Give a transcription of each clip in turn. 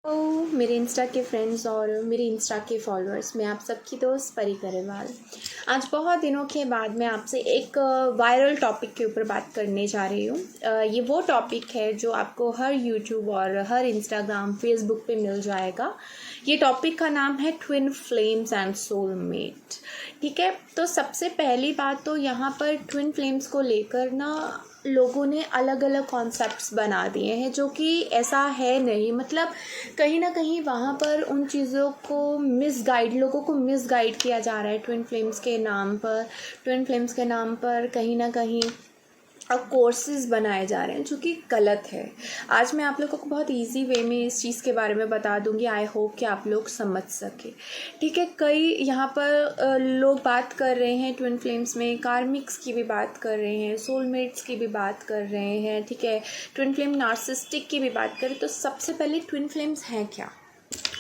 मेरे इंस्टा के फ्रेंड्स और मेरे इंस्टा के फॉलोअर्स, मैं आप सबकी दोस्त परी गरेवाल। आज बहुत दिनों के बाद मैं आपसे एक वायरल टॉपिक के ऊपर बात करने जा रही हूँ। ये वो टॉपिक है जो आपको हर यूट्यूब और हर इंस्टाग्राम फेसबुक पे मिल जाएगा। ये टॉपिक का नाम है ट्विन फ्लेम्स एंड सोलमेट। ठीक है, तो सबसे पहली बात तो यहाँ पर ट्विन फ्लेम्स को लेकर ना लोगों ने अलग अलग कॉन्सेप्ट्स बना दिए हैं, जो कि ऐसा है नहीं। मतलब कहीं ना कहीं वहाँ पर उन चीज़ों को लोगों को मिसगाइड किया जा रहा है ट्विन फ्लेम्स के नाम पर। ट्विन फ्लेम्स के नाम पर कहीं ना कहीं कोर्सेज बनाए जा रहे हैं, जो कि गलत है। आज मैं आप लोगों को बहुत इजी वे में इस चीज़ के बारे में बता दूंगी। आई होप कि आप लोग समझ सके। ठीक है, कई यहाँ पर लोग बात कर रहे हैं ट्विन फ्लेम्स में, कार्मिक्स की भी बात कर रहे हैं, सोलमेट्स की भी बात कर रहे हैं। ठीक है, ट्विन फ्लेम नार्सिसिस्टिक की भी बात करें तो सबसे पहले ट्विन फ्लेम्स हैं क्या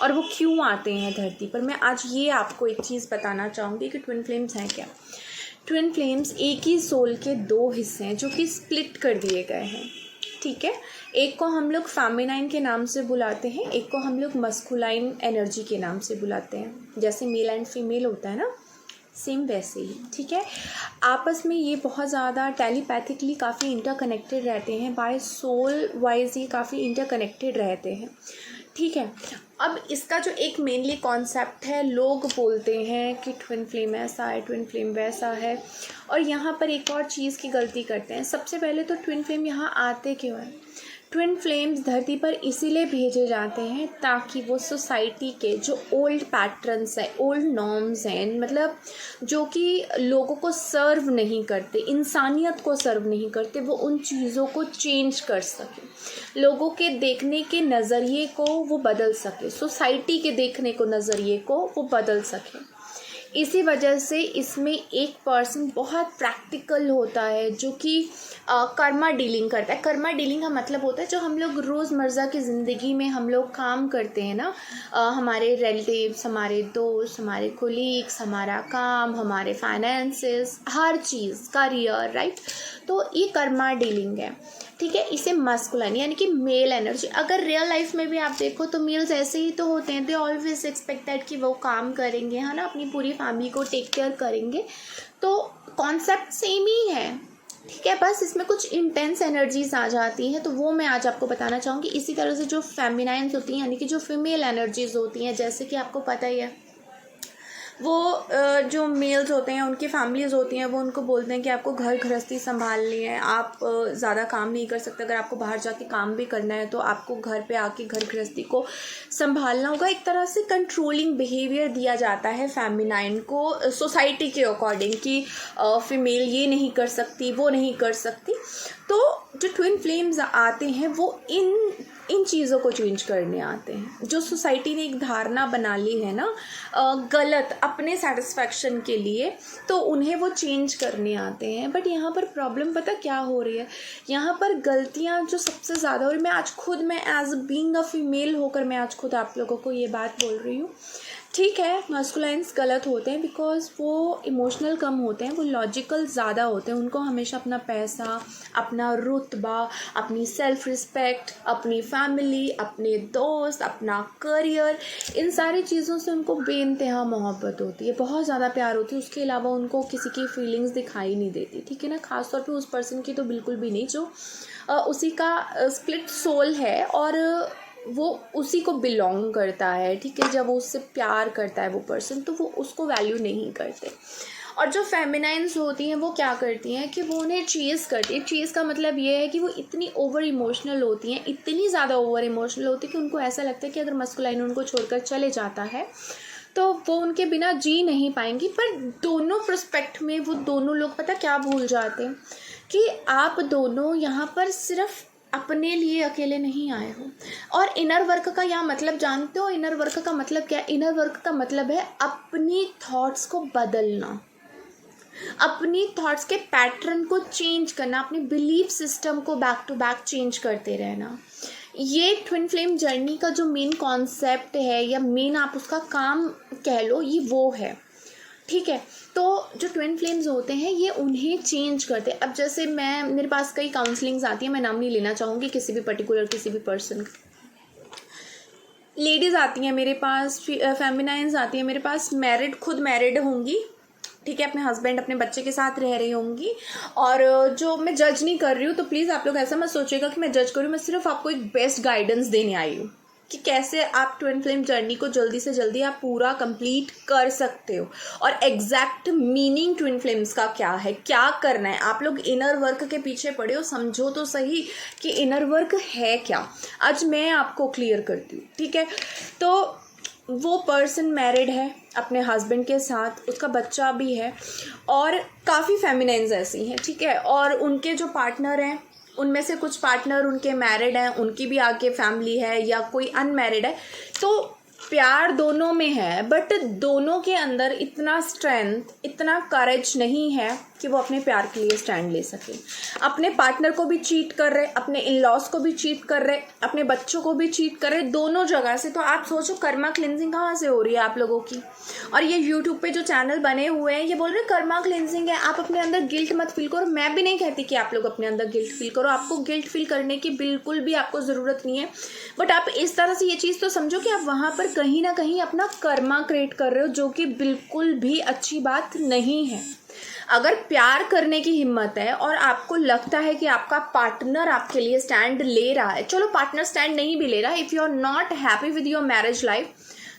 और वो क्यों आते हैं धरती पर। मैं आज ये आपको एक चीज़ बताना चाहूँगी कि ट्विन फ्लेम्स हैं क्या। ट्विन फ्लेम्स एक ही सोल के दो हिस्से हैं जो कि स्प्लिट कर दिए गए हैं। ठीक है, एक को हम लोग फेमिनाइन के नाम से बुलाते हैं, एक को हम लोग मस्कुलाइन एनर्जी के नाम से बुलाते हैं। जैसे मेल एंड फीमेल होता है ना, सेम वैसे ही। ठीक है, आपस में ये बहुत ज़्यादा टेलीपैथिकली काफ़ी इंटरकनेक्टेड रहते हैं, बाय सोल वाइज ये काफ़ी इंटरकनेक्टेड रहते हैं। ठीक है, अब इसका जो एक मेनली कॉन्सेप्ट है, लोग बोलते हैं कि ट्विन फ्लेम ऐसा है, ट्विन फ्लेम वैसा है, और यहाँ पर एक और चीज़ की गलती करते हैं। सबसे पहले तो ट्विन फ्लेम यहाँ आते क्यों हैं? ट्विन फ्लेम्स धरती पर इसीलिए भेजे जाते हैं ताकि वो सोसाइटी के जो ओल्ड पैटर्न्स हैं, ओल्ड नॉर्म्स हैं, मतलब जो कि लोगों को सर्व नहीं करते, इंसानियत को सर्व नहीं करते, वो उन चीज़ों को चेंज कर सके। लोगों के देखने के नज़रिए को वो बदल सके, सोसाइटी के देखने को नज़रिए को वो बदल सके। इसी वजह से इसमें एक पर्सन बहुत प्रैक्टिकल होता है, जो कि कर्मा डीलिंग करता है। कर्मा डीलिंग का मतलब होता है जो हम लोग रोज़मर्रा की ज़िंदगी में हम लोग काम करते हैं ना, हमारे रिलेटिव्स, हमारे दोस्त, हमारे कोलीग्स, हमारा काम, हमारे फाइनेंसेस, हर चीज़, करियर, राइट। तो ये कर्मा डीलिंग है। ठीक है, इसे मस्कुलाइन यानी कि मेल एनर्जी। अगर रियल लाइफ में भी आप देखो तो मेल्स ऐसे ही तो होते हैं, दे ऑलवेज एक्सपेक्ट दैट कि वो काम करेंगे, है ना, अपनी पूरी फैमिली को टेक केयर करेंगे। तो कॉन्सेप्ट सेम ही है। ठीक है, बस इसमें कुछ इंटेंस एनर्जीज आ जाती हैं, तो वो मैं आज आपको बताना चाहूँगी। इसी तरह से जो फेमिनाइन्स होती हैं यानी कि जो फीमेल एनर्जीज होती हैं, जैसे कि आपको पता ही है, वो जो मेल्स होते हैं, उनकी फैमिलीज़ होती हैं, वो उनको बोलते हैं कि आपको घर गृहस्थी संभालनी है, आप ज़्यादा काम नहीं कर सकते। अगर आपको बाहर जाके काम भी करना है तो आपको घर पे आके घर गृहस्थी को संभालना होगा। एक तरह से कंट्रोलिंग बिहेवियर दिया जाता है फेमिनाइन को सोसाइटी के अकॉर्डिंग कि फीमेल ये नहीं कर सकती, वो नहीं कर सकती। तो जो ट्विन फ्लेम्स आते हैं वो इन चीज़ों को चेंज करने आते हैं। जो सोसाइटी ने एक धारणा बना ली है ना गलत, अपने सेटिस्फैक्शन के लिए, तो उन्हें वो चेंज करने आते हैं। बट यहाँ पर प्रॉब्लम पता क्या हो रही है, यहाँ पर गलतियाँ जो सबसे ज़्यादा हो रही, मैं एज बीइंग अ फीमेल होकर मैं आज खुद आप लोगों को ये बात बोल रही हूँ। ठीक है, मस्कुलाइन्स गलत होते हैं बिकॉज वो इमोशनल कम होते हैं, वो लॉजिकल ज़्यादा होते हैं। उनको हमेशा अपना पैसा, अपना रुतबा, अपनी सेल्फ रिस्पेक्ट, अपनी फैमिली, अपने दोस्त, अपना करियर, इन सारी चीज़ों से उनको बेइंतहा मोहब्बत होती है, बहुत ज़्यादा प्यार होती है। उसके अलावा उनको किसी की फीलिंग्स दिखाई नहीं देती। ठीक है ना, ख़ासतौर पे उस पर्सन की तो बिल्कुल भी नहीं जो उसी का स्प्लिट सोल है और वो उसी को बिलोंग करता है। ठीक है, जब वो उससे प्यार करता है वो पर्सन, तो वो उसको वैल्यू नहीं करते। और जो फेमिनाइन्स होती हैं वो क्या करती हैं कि वो उन्हें चेज़ करती है। चेज़ का मतलब ये है कि वो इतनी ओवर इमोशनल होती हैं, इतनी ज़्यादा ओवर इमोशनल होती है कि उनको ऐसा लगता है कि अगर मस्कुलाइन उनको छोड़कर चले जाता है तो वो उनके बिना जी नहीं पाएंगी। पर दोनों प्रोस्पेक्ट में वो दोनों लोग पता क्या भूल जाते हैं कि आप दोनों यहाँ पर सिर्फ अपने लिए अकेले नहीं आए हो। और इनर वर्क का यहाँ मतलब जानते हो, इनर वर्क का मतलब क्या है? इनर वर्क का मतलब है अपनी थॉट्स को बदलना, अपनी थॉट्स के पैटर्न को चेंज करना, अपने बिलीफ सिस्टम को बैक टू बैक चेंज करते रहना। ये ट्विन फ्लेम जर्नी का जो मेन कॉन्सेप्ट है या मेन आप उसका काम कह लो, ये वो है। ठीक है, तो जो ट्विन फ्लेम्स होते हैं ये उन्हें चेंज करते हैं। अब जैसे मेरे पास कई काउंसलिंग्स आती हैं, मैं नाम नहीं लेना चाहूँगी किसी भी पर्टिकुलर किसी भी पर्सन का। लेडीज़ आती हैं मेरे पास, फेमिनाइंस आती हैं मेरे पास, मैरिड, खुद मैरिड होंगी, ठीक है, अपने हस्बैंड अपने बच्चे के साथ रह रही होंगी। और जो मैं जज नहीं कर रही हूँ, तो प्लीज़ आप लोग ऐसा मत सोचिएगा कि मैं जज करूँ, मैं सिर्फ आपको एक बेस्ट गाइडेंस देने आई हूँ कि कैसे आप ट्विन फ्लेम जर्नी को जल्दी से जल्दी आप पूरा कंप्लीट कर सकते हो, और एग्जैक्ट मीनिंग ट्विन फ्लेम्स का क्या है, क्या करना है। आप लोग इनर वर्क के पीछे पड़े हो, समझो तो सही कि इनर वर्क है क्या। आज मैं आपको क्लियर करती हूँ, ठीक है। तो वो पर्सन मैरिड है अपने हस्बैंड के साथ, उसका बच्चा भी है, और काफ़ी फेमिनाइंस ऐसी हैं, ठीक है। और उनके जो पार्टनर हैं, उनमें से कुछ पार्टनर उनके मैरिड हैं, उनकी भी आगे फैमिली है, या कोई अनमैरिड है। तो प्यार दोनों में है, बट दोनों के अंदर इतना स्ट्रेंथ, इतना करेज नहीं है कि वो अपने प्यार के लिए स्टैंड ले सके। अपने पार्टनर को भी चीट कर रहे, अपने इन लॉज को भी चीट कर रहे, अपने बच्चों को भी चीट कर रहे, दोनों जगह से। तो आप सोचो कर्मा क्लिनजिंग कहाँ से हो रही है आप लोगों की। और ये यूट्यूब पे जो चैनल बने हुए हैं, ये बोल रहे कर्मा क्लिनजिंग है। आप अपने अंदर गिल्ट मत फील करो, मैं भी नहीं कहती कि आप लोग अपने अंदर गिल्ट फील करो, आपको गिल्ट फील करने की बिल्कुल भी आपको ज़रूरत नहीं है। बट आप इस तरह से ये चीज़ तो समझो कि आप वहाँ पर कहीं ना कहीं अपना कर्मा क्रिएट कर रहे हो, जो कि बिल्कुल भी अच्छी बात नहीं है। अगर प्यार करने की हिम्मत है और आपको लगता है कि आपका पार्टनर आपके लिए स्टैंड ले रहा है, चलो पार्टनर स्टैंड नहीं भी ले रहा, if you are not happy with your marriage life,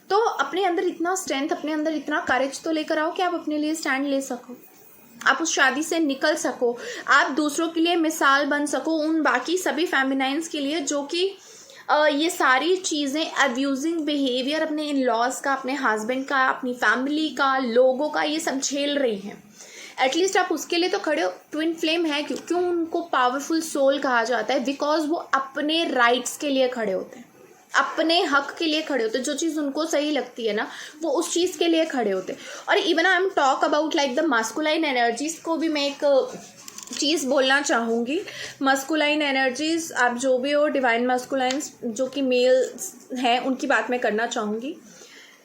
तो अपने अंदर इतना स्ट्रेंथ, अपने अंदर इतना करेज तो लेकर आओ कि आप अपने लिए स्टैंड ले सको, आप उस शादी से निकल सको, आप दूसरों के लिए मिसाल बन सको, उन बाकी सभी फेमिनाइंस के लिए जो कि ये सारी चीज़ें, अब्यूजिंग बिहेवियर अपने इन लॉज का, अपने हस्बैंड का, अपनी फैमिली का, लोगों का, ये सब झेल रही हैं। एटलीस्ट आप उसके लिए तो खड़े हो। ट्विन फ्लेम है क्यों उनको पावरफुल सोल कहा जाता है? बिकॉज वो अपने राइट्स के लिए खड़े होते हैं, अपने हक के लिए खड़े होते हैं। जो चीज़ उनको सही लगती है ना, वो उस चीज़ के लिए खड़े होते हैं। और even I am talk about like the masculine energies को भी मैं एक चीज़ बोलना चाहूँगी। मस्कुलाइन एनर्जीज, आप जो भी हो, डिवाइन मस्कुलाइंस जो कि मेल्स हैं, उनकी बात मैं करना चाहूँगी।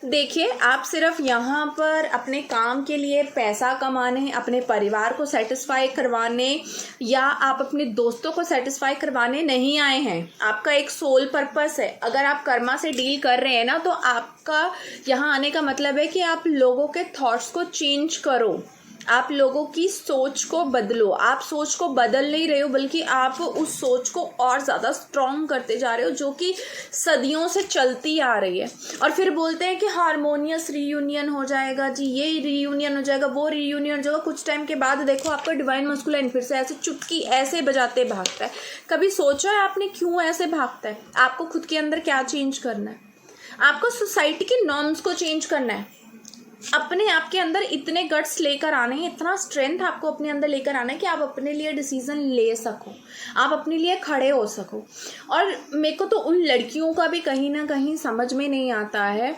देखिए, आप सिर्फ यहाँ पर अपने काम के लिए पैसा कमाने, अपने परिवार को सेटिस्फाई करवाने, या आप अपने दोस्तों को सेटिस्फाई करवाने नहीं आए हैं। आपका एक सोल पर्पस है। अगर आप कर्मा से डील कर रहे हैं ना, तो आपका यहाँ आने का मतलब है कि आप लोगों के थॉट्स को चेंज करो, आप लोगों की सोच को बदलो। आप सोच को बदल नहीं रहे हो, बल्कि आप उस सोच को और ज़्यादा स्ट्रॉन्ग करते जा रहे हो, जो कि सदियों से चलती आ रही है। और फिर बोलते हैं कि हारमोनियस रीयूनियन हो जाएगा जी, ये रीयूनियन हो जाएगा, वो रीयूनियन हो जाएगा। कुछ टाइम के बाद देखो आपका डिवाइन मस्कुलाइन फिर से ऐसे चुटकी ऐसे बजाते भागता है। कभी सोचा है आपने क्यों ऐसे भागता है? आपको खुद के अंदर क्या चेंज करना है? आपको सोसाइटी के नॉर्म्स को चेंज करना है। अपने आप के अंदर इतने गट्स लेकर आने हैं, इतना स्ट्रेंथ आपको अपने अंदर लेकर आना है कि आप अपने लिए डिसीजन ले सको, आप अपने लिए खड़े हो सको। और मेरे को तो उन लड़कियों का भी कहीं ना कहीं समझ में नहीं आता है।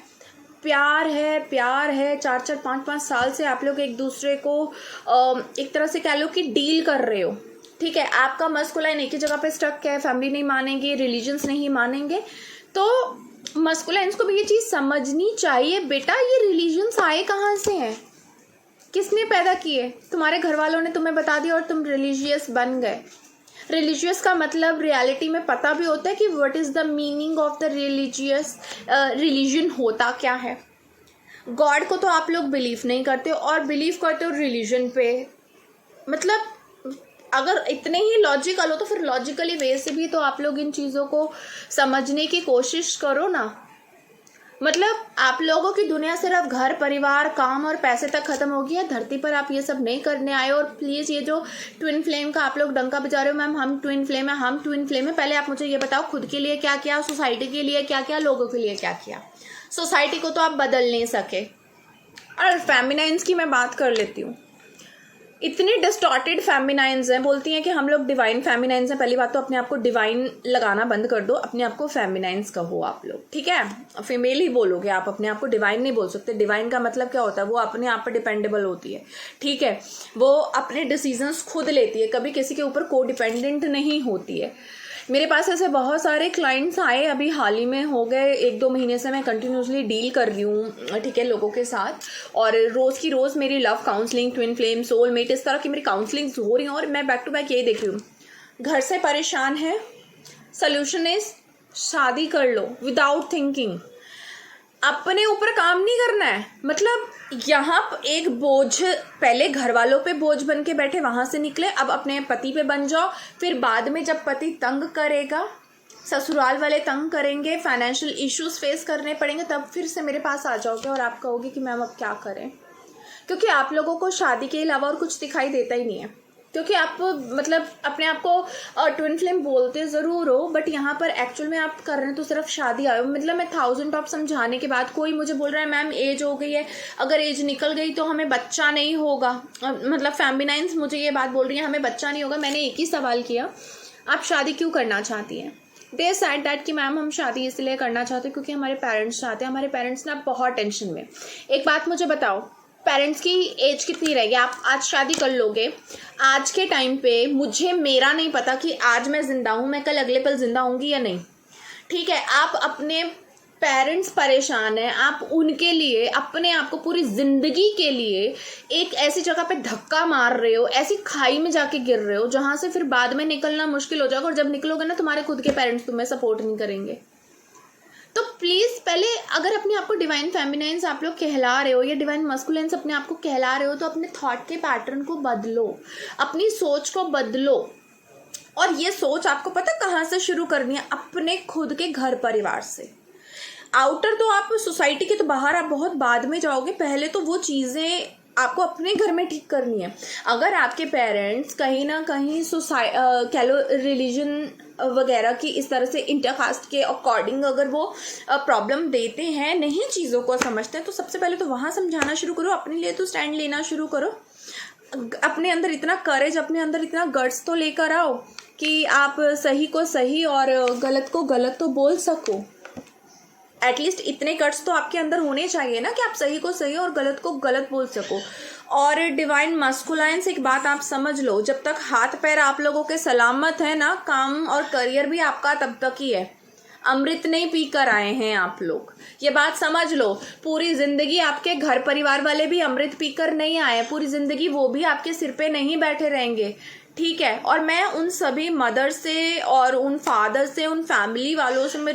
प्यार है 4-4 5-5 साल से आप लोग एक दूसरे को एक तरह से कह लो कि डील कर रहे हो, ठीक है। आपका मस्कुलाइन एक ही जगह पे स्टक है, फैमिली नहीं मानेंगे, रिलीजन्स नहीं मानेंगे, तो मस्कुलाइंस को भी ये चीज़ समझनी चाहिए, बेटा ये रिलीजन्स आए कहाँ से हैं, किसने पैदा किए? तुम्हारे घर वालों ने तुम्हें बता दिया और तुम रिलीजियस बन गए। रिलीजियस का मतलब रियलिटी में पता भी होता है कि what is the meaning of the religion होता क्या है। गॉड को तो आप लोग बिलीव नहीं करते हो, और बिलीव करते हो रिलीजन पे। मतलब अगर इतने ही लॉजिकल हो तो फिर लॉजिकली वे से भी तो आप लोग इन चीज़ों को समझने की कोशिश करो ना। मतलब आप लोगों की दुनिया सिर्फ घर, परिवार, काम और पैसे तक ख़त्म हो गई है। धरती पर आप ये सब नहीं करने आए। और प्लीज़ ये जो ट्विन फ्लेम का आप लोग डंका बजा रहे हो, मैम हम ट्विन फ्लेम है, हम ट्विन फ्लेम है, पहले आप मुझे ये बताओ खुद के लिए क्या किया, सोसाइटी के लिए क्या किया, लोगों के लिए क्या किया। सोसाइटी को तो आप बदल नहीं सके। और फेमिनाइंस की मैं बात कर लेती हूँ। इतनी डिस्टॉर्टेड फेमिनाइंस हैं, बोलती हैं कि हम लोग डिवाइन फेमिनाइंस हैं। पहली बात तो अपने आप को डिवाइन लगाना बंद कर दो, अपने आप को फेमिनाइंस कहो आप लोग, ठीक है। फीमेल ही बोलोगे आप, अपने आप को डिवाइन नहीं बोल सकते। डिवाइन का मतलब क्या होता है? वो अपने आप पर डिपेंडेबल होती है, ठीक है। वो अपने डिसीजंस खुद लेती है, कभी किसी के ऊपर को डिपेंडेंट नहीं होती है। मेरे पास ऐसे बहुत सारे क्लाइंट्स आए, अभी हाल ही में हो गए 1-2 महीने से मैं कंटिन्यूसली डील कर रही हूँ, ठीक है, लोगों के साथ। और रोज़ की रोज़ मेरी love counselling, twin flame, soulmate, इस तरह की मेरी काउंसलिंग्स हो रही हैं। और मैं बैक टू बैक यही देख रही हूँ, घर से परेशान है, सोल्यूशन इज शादी कर लो विदाउट थिंकिंग। अपने ऊपर काम नहीं करना है। मतलब यहाँ एक बोझ, पहले घर वालों पे बोझ बन के बैठे, वहाँ से निकले, अब अपने पति पे बन जाओ। फिर बाद में जब पति तंग करेगा, ससुराल वाले तंग करेंगे, फाइनेंशियल इश्यूज फेस करने पड़ेंगे, तब फिर से मेरे पास आ जाओगे और आप कहोगे कि मैम अब क्या करें। क्योंकि आप लोगों को शादी के अलावा और कुछ दिखाई देता ही नहीं है। क्योंकि आप मतलब अपने आप को ट्विन फ्लेम बोलते ज़रूर हो, बट यहाँ पर एक्चुअल में आप कर रहे हैं तो सिर्फ शादी आए हो। मतलब मैं 1000 टॉप समझाने के बाद कोई मुझे बोल रहा है मैम एज हो गई है, अगर एज निकल गई तो हमें बच्चा नहीं होगा। मतलब फेमिनाइंस मुझे ये बात बोल रही है हमें बच्चा नहीं होगा। मैंने एक ही सवाल किया, आप शादी क्यों करना चाहती हैं? दे सेड दैट कि मैम हम शादी इसलिए करना चाहते हैं क्योंकि हमारे पेरेंट्स चाहते हैं। हमारे पेरेंट्स ना बहुत टेंशन में। एक बात मुझे बताओ, पेरेंट्स की एज कितनी रहेगी? आप आज शादी कर लोगे, आज के टाइम पे मेरा नहीं पता कि आज मैं जिंदा हूँ, मैं कल अगले पल जिंदा होंगी या नहीं। ठीक है, आप अपने पेरेंट्स परेशान हैं, आप उनके लिए अपने आप को पूरी जिंदगी के लिए एक ऐसी जगह पे धक्का मार रहे हो, ऐसी खाई में जाके गिर रहे हो जहां से फिर बाद में निकलना मुश्किल हो जाएगा। और जब निकलोगे ना, तुम्हारे खुद के पेरेंट्स तुम्हें सपोर्ट नहीं करेंगे। तो प्लीज़ पहले अगर अपने आप को डिवाइन फेमिनाइंस आप लोग कहला रहे हो या डिवाइन मस्कुलाइंस अपने आप को कहला रहे हो, तो अपने थॉट के पैटर्न को बदलो, अपनी सोच को बदलो। और ये सोच आपको पता कहाँ से शुरू करनी है? अपने खुद के घर परिवार से। आउटर तो आप सोसाइटी के तो बाहर आप बहुत बाद में जाओगे, पहले तो वो चीज़ें आपको अपने घर में ठीक करनी है। अगर आपके पेरेंट्स कहीं ना कहीं रिलीजन वगैरह की इस तरह से इंटरकास्ट के अकॉर्डिंग अगर वो प्रॉब्लम देते हैं, नहीं चीज़ों को समझते हैं, तो सबसे पहले तो वहाँ समझाना शुरू करो, अपने लिए तो स्टैंड लेना शुरू करो। अपने अंदर इतना करेज, अपने अंदर इतना गट्स तो लेकर आओ कि आप सही को सही और गलत को गलत तो बोल सको। एटलीस्ट इतने गट्स तो आपके अंदर होने चाहिए ना कि आप सही को सही और गलत को गलत बोल सको। और डिवाइन मस्कुलाइंस एक बात आप समझ लो, जब तक हाथ पैर आप लोगों के सलामत है ना, काम और करियर भी आपका तब तक ही है। अमृत नहीं पी कर आए हैं आप लोग, ये बात समझ लो। पूरी जिंदगी आपके घर परिवार वाले भी अमृत पीकर नहीं आए, पूरी जिंदगी वो भी आपके सिर पे नहीं बैठे रहेंगे। ठीक है, और मैं उन सभी मदर से और उन फादर से, उन फैमिली वालों से मैं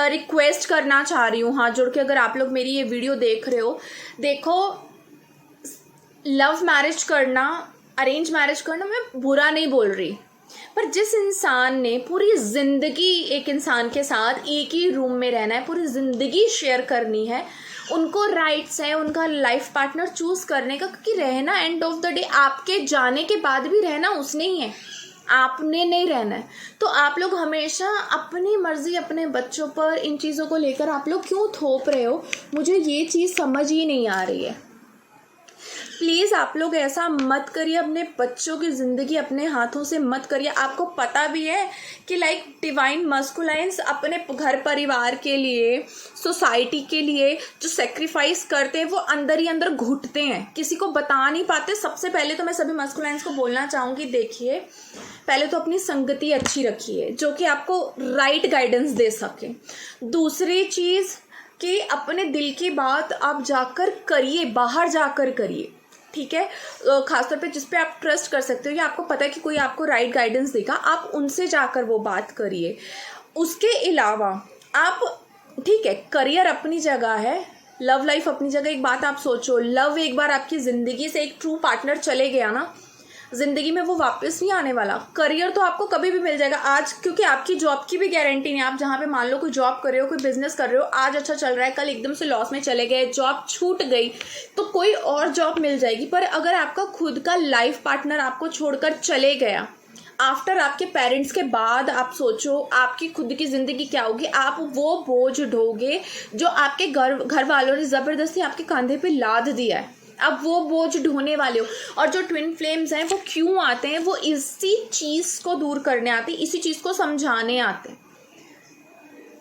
रिक्वेस्ट करना चाह रही हूँ हाथ जोड़ के, अगर आप लोग मेरी ये वीडियो देख रहे हो, देखो लव मैरिज करना, अरेंज मैरिज करना मैं बुरा नहीं बोल रही, पर जिस इंसान ने पूरी ज़िंदगी एक इंसान के साथ एक ही रूम में रहना है, पूरी ज़िंदगी शेयर करनी है, उनको राइट्स है उनका लाइफ पार्टनर चूज़ करने का। क्योंकि रहना एंड ऑफ द डे आपके जाने के बाद भी रहना उसने ही है, आपने नहीं रहना है। तो आप लोग हमेशा अपनी मर्जी अपने बच्चों पर इन चीज़ों को लेकर आप लोग क्यों थोप रहे हो? मुझे ये चीज़ समझ ही नहीं आ रही है। प्लीज़ आप लोग ऐसा मत करिए, अपने बच्चों की ज़िंदगी अपने हाथों से मत करिए। आपको पता भी है कि लाइक डिवाइन मस्कुलाइंस अपने घर परिवार के लिए, सोसाइटी के लिए जो सेक्रीफाइस करते हैं वो अंदर ही अंदर घुटते हैं, किसी को बता नहीं पाते। सबसे पहले तो मैं सभी मस्कुलाइंस को बोलना चाहूँगी, देखिए पहले तो अपनी संगति अच्छी रखिए जो कि आपको राइट गाइडेंस दे सके। दूसरी चीज़ कि अपने दिल की बात आप जाकर करिए, बाहर जाकर करिए। ठीक है, खासतौर पे जिस पे आप ट्रस्ट कर सकते हो या आपको पता है कि कोई आपको राइट गाइडेंस देगा, आप उनसे जाकर वो बात करिए। उसके अलावा आप, ठीक है, करियर अपनी जगह है, लव लाइफ अपनी जगह। एक बात आप सोचो, लव एक बार आपकी ज़िंदगी से एक ट्रू पार्टनर चले गया ना, ज़िंदगी में वो वापस नहीं आने वाला। करियर तो आपको कभी भी मिल जाएगा आज, क्योंकि आपकी जॉब की भी गारंटी नहीं। आप जहाँ पे मान लो कोई जॉब कर रहे हो, कोई बिजनेस कर रहे हो, आज अच्छा चल रहा है, कल एकदम से लॉस में चले गए, जॉब छूट गई, तो कोई और जॉब मिल जाएगी। पर अगर आपका खुद का लाइफ पार्टनर आपको छोड़कर चले गया, आफ्टर आपके पेरेंट्स के बाद, आप सोचो आपकी खुद की ज़िंदगी क्या होगी। आप वो बोझ ढोगे जो आपके घर वालों ने ज़बरदस्ती आपके कंधे पे लाद दिया है, अब वो बोझ ढोने वाले हो। और जो ट्विन फ्लेम्स हैं वो क्यों आते हैं? वो इसी चीज़ को दूर करने आते हैं, इसी चीज़ को समझाने आते हैं,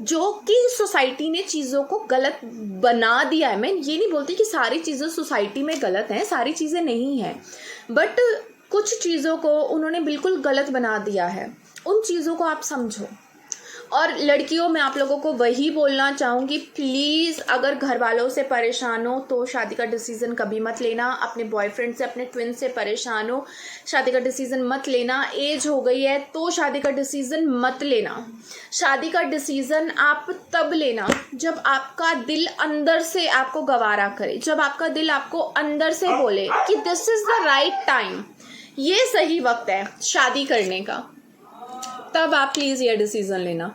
जो कि सोसाइटी ने चीज़ों को गलत बना दिया है। मैं ये नहीं बोलती कि सारी चीज़ें सोसाइटी में गलत हैं, सारी चीज़ें नहीं हैं, बट कुछ चीज़ों को उन्होंने बिल्कुल गलत बना दिया है। उन चीज़ों को आप समझो, और लड़कियों, मैं आप लोगों को वही बोलना चाहूँगी, प्लीज़ अगर घर वालों से परेशान हो तो शादी का डिसीज़न कभी मत लेना। अपने बॉयफ्रेंड से, अपने ट्विन से परेशान हो, शादी का डिसीज़न मत लेना। एज हो गई है तो शादी का डिसीज़न मत लेना। शादी का डिसीज़न आप तब लेना जब आपका दिल अंदर से आपको गवारा करे, जब आपका दिल आपको अंदर से बोले कि this is the right time, ये सही वक्त है शादी करने का, तब आप प्लीज़ ये डिसीज़न लेना,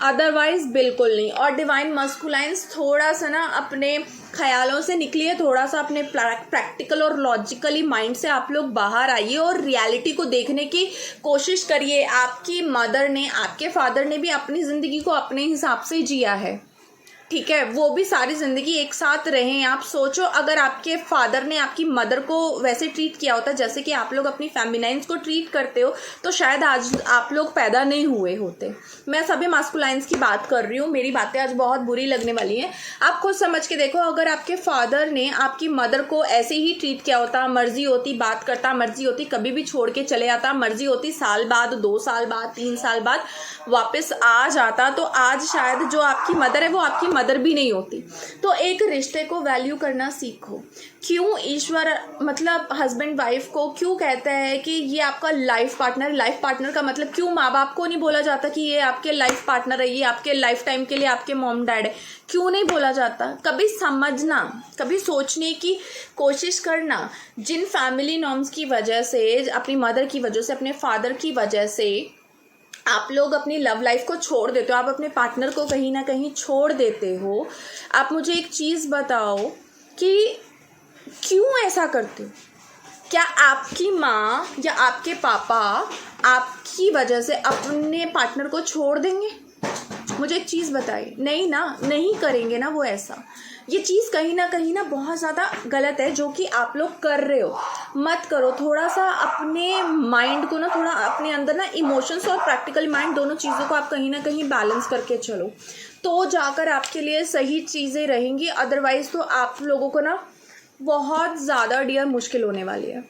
अदरवाइज़ बिल्कुल नहीं। और डिवाइन मस्कुलाइंस, थोड़ा सा ना अपने ख्यालों से निकलिए, थोड़ा सा अपने प्रैक्टिकल और लॉजिकली माइंड से आप लोग बाहर आइए और रियलिटी को देखने की कोशिश करिए। आपकी मदर ने, आपके फादर ने भी अपनी ज़िंदगी को अपने हिसाब से जिया है, ठीक है, वो भी सारी ज़िंदगी एक साथ रहे हैं। आप सोचो अगर आपके फादर ने आपकी मदर को वैसे ट्रीट किया होता जैसे कि आप लोग अपनी फेमिनाइंस को ट्रीट करते हो, तो शायद आज आप लोग पैदा नहीं हुए होते। मैं सभी मास्कुलाइंस की बात कर रही हूँ, मेरी बातें आज बहुत बुरी लगने वाली हैं। आप खुद समझ के देखो, अगर आपके फादर ने आपकी मदर को ऐसे ही ट्रीट किया होता, मर्जी होती बात करता, मर्जी होती कभी भी छोड़ के चले जाता, मर्जी होती साल बाद, 2 साल बाद, 3 साल बाद वापस आ जाता, तो आज शायद जो आपकी मदर है वो आपकी मदर भी नहीं होती। तो एक रिश्ते को वैल्यू करना सीखो। क्यों ईश्वर मतलब हस्बैंड वाइफ को क्यों कहता है कि ये आपका लाइफ पार्टनर? लाइफ पार्टनर का मतलब क्यों माँ बाप को नहीं बोला जाता कि ये आपके लाइफ पार्टनर है, ये आपके लाइफ टाइम के लिए आपके मॉम डैड है? क्यों नहीं बोला जाता? कभी समझना, कभी सोचने की कोशिश करना। जिन फैमिली नॉर्म्स की वजह से, अपनी मदर की वजह से, अपने फादर की वजह से आप लोग अपनी लव लाइफ को छोड़ देते हो, आप अपने पार्टनर को कहीं ना कहीं छोड़ देते हो। आप मुझे एक चीज़ बताओ कि क्यों ऐसा करते हो? क्या आपकी माँ या आपके पापा आपकी वजह से अपने पार्टनर को छोड़ देंगे? मुझे एक चीज़ बताइए, नहीं ना, नहीं करेंगे ना वो ऐसा। ये चीज़ कहीं ना बहुत ज़्यादा गलत है जो कि आप लोग कर रहे हो। मत करो। थोड़ा सा अपने माइंड को ना, थोड़ा अपने अंदर ना इमोशंस और प्रैक्टिकल माइंड दोनों चीज़ों को आप कहीं ना कहीं बैलेंस करके चलो, तो जाकर आपके लिए सही चीज़ें रहेंगी। अदरवाइज़ तो आप लोगों को ना बहुत ज़्यादा डियर मुश्किल होने वाली है।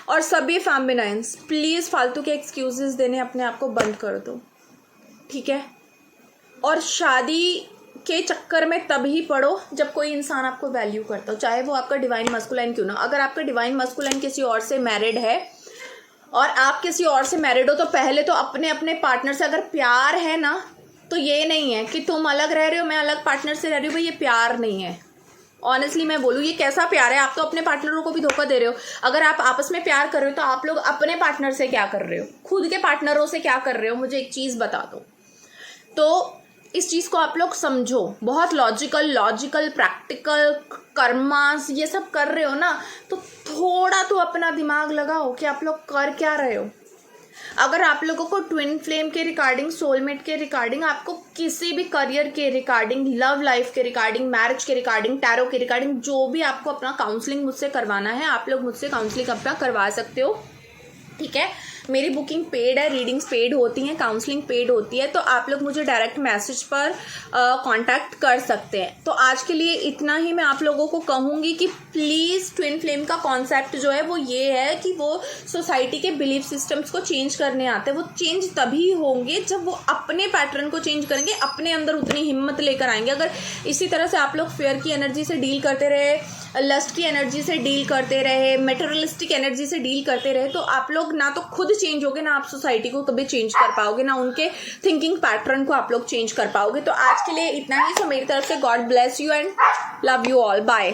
और सभी फेमिनाइंस, प्लीज़ फालतू के एक्सक्यूजेस देने अपने आप को बंद कर दो, ठीक है? और शादी के चक्कर में तभी पड़ो जब कोई इंसान आपको वैल्यू करता हो, चाहे वो आपका डिवाइन मस्कुलाइन क्यों ना। अगर आपका डिवाइन मस्कुलाइन किसी और से मैरिड है और आप किसी और से मैरिड हो, तो पहले तो अपने अपने पार्टनर से अगर प्यार है ना, तो ये नहीं है कि तुम अलग रह रहे हो, मैं अलग पार्टनर से रह रही हूँ, भाई ये प्यार नहीं है। ऑनेस्टली मैं बोलूँ, ये कैसा प्यार है? आप तो अपने पार्टनरों को भी धोखा दे रहे हो। अगर आप आपस में प्यार कर रहे हो तो आप लोग अपने पार्टनर से क्या कर रहे हो, खुद के पार्टनरों से क्या कर रहे हो? मुझे एक चीज़ बता दो। तो इस चीज़ को आप लोग समझो, बहुत लॉजिकल प्रैक्टिकल कर्मास ये सब कर रहे हो ना, तो थोड़ा तो अपना दिमाग लगाओ कि आप लोग कर क्या रहे हो। अगर आप लोगों को ट्विन फ्लेम के रिगार्डिंग, सोलमेट के रिगार्डिंग, आपको किसी भी करियर के रिगार्डिंग, लव लाइफ के रिगार्डिंग, मैरिज के रिगार्डिंग, टैरो के रिगार्डिंग, जो भी आपको अपना काउंसलिंग मुझसे करवाना है, आप लोग मुझसे काउंसलिंग अपना करवा सकते हो, ठीक है? मेरी बुकिंग पेड है, रीडिंग्स पेड होती हैं, काउंसलिंग पेड होती है, तो आप लोग मुझे डायरेक्ट मैसेज पर कांटेक्ट कर सकते हैं। तो आज के लिए इतना ही मैं आप लोगों को कहूँगी कि प्लीज़ ट्विन फ्लेम का कॉन्सेप्ट जो है वो ये है कि वो सोसाइटी के बिलीफ सिस्टम्स को चेंज करने आते हैं। वो चेंज तभी होंगे जब वो अपने पैटर्न को चेंज करेंगे, अपने अंदर उतनी हिम्मत लेकर आएंगे। अगर इसी तरह से आप लोग फेयर की एनर्जी से डील करते रहे, लस्ट की एनर्जी से डील करते रहे, मेटेरियलिस्टिक एनर्जी से डील करते रहे, तो आप लोग ना तो खुद चेंज होगे, ना आप सोसाइटी को कभी चेंज कर पाओगे, ना उनके थिंकिंग पैटर्न को आप लोग चेंज कर पाओगे। तो आज के लिए इतना ही। सो मेरी तरफ से God bless you and love you all. Bye.